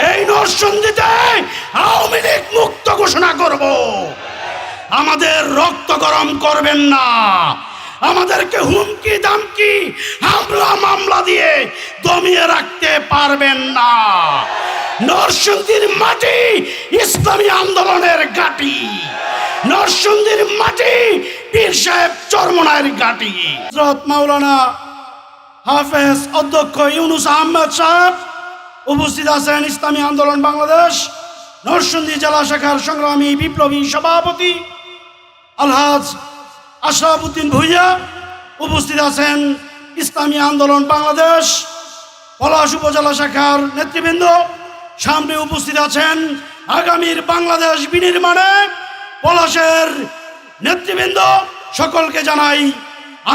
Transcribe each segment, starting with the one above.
এই নরসিংদীতে আওয়ামী লীগ মুক্ত ঘোষণা করব। আমাদের রক্ত গরম করবেন না, আমাদেরকে হুমকি দামকি হামলা মামলা দিয়ে দমিয়ে রাখতে পারবেন না। নরসিংদীর মাটি ইসলামী আন্দোলনের ঘাঁটি, নরসিংদীর মাটি পীর সাহেব চরমনায়ের ঘাঁটি। হযরত মাওলানা হাফেজ অধ্যক্ষ ইউনুস আহমেদ সাহেব উপস্থিত আছেন। ইসলামী আন্দোলন বাংলাদেশ নরসিংদী জেলা শাখার সংগ্রামী বিপ্লবী সভাপতি আলহাজ আশরাফ উদ্দিন ভূঁইয়া উপস্থিত আছেন। ইসলামী আন্দোলন বাংলাদেশ পলাশ উপজেলা শাখার নেতৃবৃন্দ সামনে উপস্থিত আছেন। আগামীর বাংলাদেশ বিনির্মাণে পলাশের নেতৃবৃন্দ সকলকে জানাই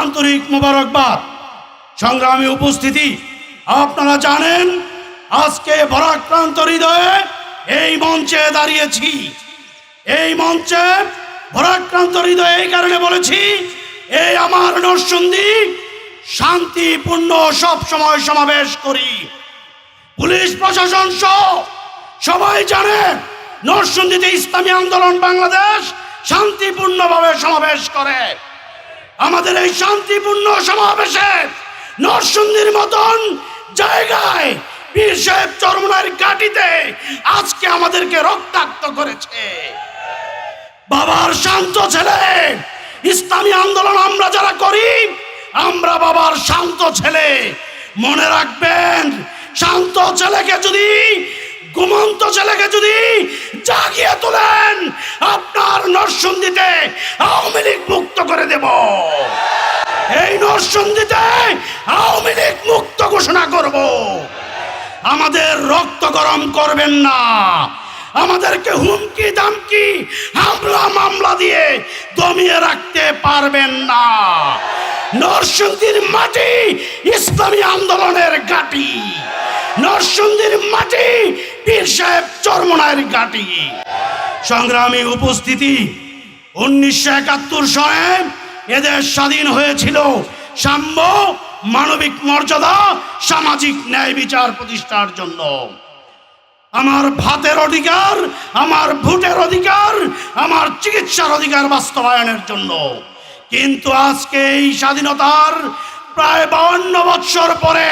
আন্তরিক মোবারকবাদ। সংগ্রামী উপস্থিতি, আপনারা জানেন আজকে ভারাক্রান্ত হৃদয়ে এই মঞ্চে দাঁড়িয়েছি। এই মঞ্চে ভারাক্রান্ত হৃদয়ে এই কারণে বলেছি, এই আমার নরসিংদী শান্তিপূর্ণ সব সময় সমাবেশ করি। পুলিশ প্রশাসন সহ সবাই জানে নরসিংদীতে ইসলামী আন্দোলন বাংলাদেশ শান্তিপূর্ণভাবে সমাবেশ করে। আমাদের এই শান্তিপূর্ণ সমাবেশে নরসিংদীর মতন জায়গায় পীর সাহেব চরমনায়ের ঘাঁটিতে আজকে আমাদেরকে রক্তাক্ত করেছে। বাবার শান্ত ছেলে, ইসলামী আন্দোলন আমরা যারা করি আমরা বাবার শান্ত ছেলে। মনে রাখবেন, শান্ত ছেলেকে যদি, ঘুমন্ত ছেলেকে যদি জাগিয়ে তোলেন, আপনার নরসিংদীতে আওয়ামী লীগ মুক্ত করে দেব। এই নরসিংদীতে আওয়ামী লীগ মুক্ত ঘোষণা করব। আমাদের রক্ত গরম করবেন না, আমাদেরকে হুমকি দামকি হামলা মামলা দিয়ে দমিয়ে রাখতে পারবেন না। নরসিংদীর মাটি ইসলামী আন্দোলনের ঘাঁটি, নরসিংদীর মাটি পীর সাহেব চরমনায়ের ঘাঁটি। সংগ্রামী উপস্থিতি, 1971 সনে এদেশ স্বাধীন হয়েছিল সাম্য, মানবিক মর্যাদা, সামাজিক ন্যায় বিচার প্রতিষ্ঠার জন্য। আমার ভাতের অধিকার, আমার ভোটের অধিকার, আমার চিকিৎসার অধিকার বাস্তবায়নের জন্য। কিন্তু আজকে এই স্বাধীনতার প্রায় 52 বৎসর পরে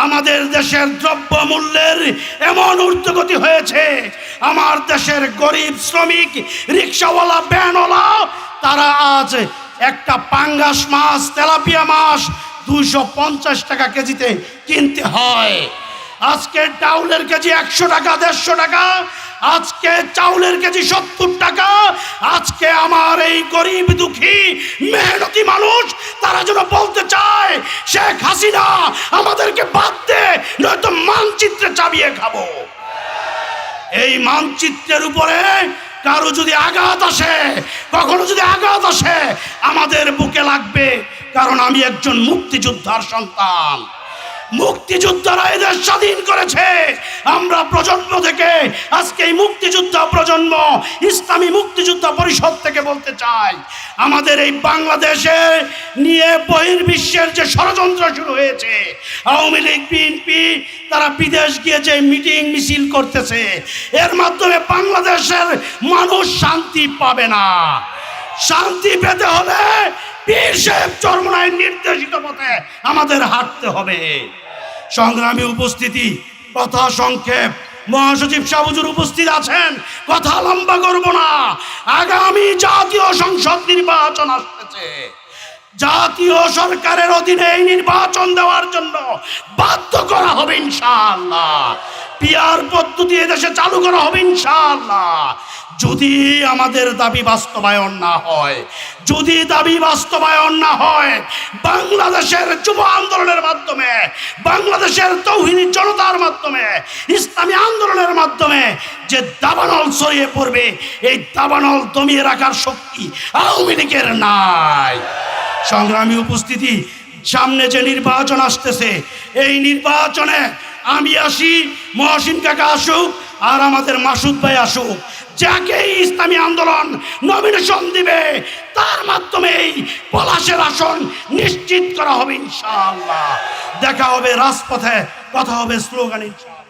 আমাদের দেশের দ্রব্য মূল্যের এমন ঊর্ধ্বগতি হয়েছে, আমার দেশের গরিব শ্রমিক, রিক্সাওয়ালা, ভ্যানওয়ালা তারা আজ একটা পাঙ্গাস মাছ, তেলাপিয়া মাছ 250 টাকা কেজিতে কিনতে হয়। আজকে ডাউলের কেজি 100 টাকা, 150 টাকা। আজকে চাউলের কেজি 70 টাকা। আজকে আমার এই গরিব দুঃখী মেহনতি মানুষ তারা যেন বলতে চায়, শেখ হাসিনা আমাদেরকে বাদ দে, নয়তো মানচিত্রে চাবিয়ে খাবো। এই মানচিত্রের উপরে কারো যদি আঘাত আসে, কখনো যদি আঘাত আসে, আমাদের বুকে লাগবে। কারণ আমি একজন মুক্তিযোদ্ধার সন্তান। মুক্তিযোদ্ধারা এদের স্বাধীন করেছে। আমরা প্রজন্ম থেকে আজকে এই মুক্তিযোদ্ধা প্রজন্ম ইসলামী মুক্তিযোদ্ধা পরিষদ থেকে বলতে চাই, আমাদের এই বাংলাদেশে নিয়ে বহির্বিশ্বের যে ষড়যন্ত্র শুরু হয়েছে, আওয়ামী লীগ, বিএনপি তারা বিদেশ গিয়ে যে মিটিং মিছিল করতেছে, এর মাধ্যমে বাংলাদেশের মানুষ শান্তি পাবে না। শান্তি পেতে হলে পীর সাহেব চরমনায়ের নির্দেশিত পথে আমাদের হাঁটতে হবে। সংগ্রামী উপস্থিতি, কথা সংক্ষেপ, মহাসচিব সাহেব হুজুর উপস্থিত আছেন, কথা লম্বা করব না। আগামী জাতীয় সংসদ নির্বাচন আসতেছে। জাতীয় সরকারের অধীনে এই নির্বাচন দেওয়ার জন্য বাধ্য করা হবে ইনশাআল্লাহ। পিআর পদ্ধতি এদেশে চালু করা হবে ইনশাআল্লাহ। যদি আমাদের দাবি বাস্তবায়ন না হয়, যদি দাবি বাস্তবায়ন না হয়, বাংলাদেশের যুব আন্দোলনের মাধ্যমে, বাংলাদেশের তৌহিদি জনতার মাধ্যমে, ইসলামী আন্দোলনের মাধ্যমে যে দাবানল ছড়িয়ে পড়বে, এই দাবানল দমিয়ে রাখার শক্তি আওয়ামী লীগের নাই। সংগ্রামী উপস্থিতি, সামনে যে নির্বাচন আসতেছে, এই নির্বাচনে আমি আসি, মহসিন কাকা আসুক, আর আমাদের মাসুদ ভাই আসুক, যাকে ইসলামী আন্দোলন নমিনেশন দিবে তার মাধ্যমেই পলাশের আসন নিশ্চিত করা হবে ইনশাআল্লাহ। দেখা হবে রাজপথে, কথা হবে স্লোগান ইনশাআল্লাহ।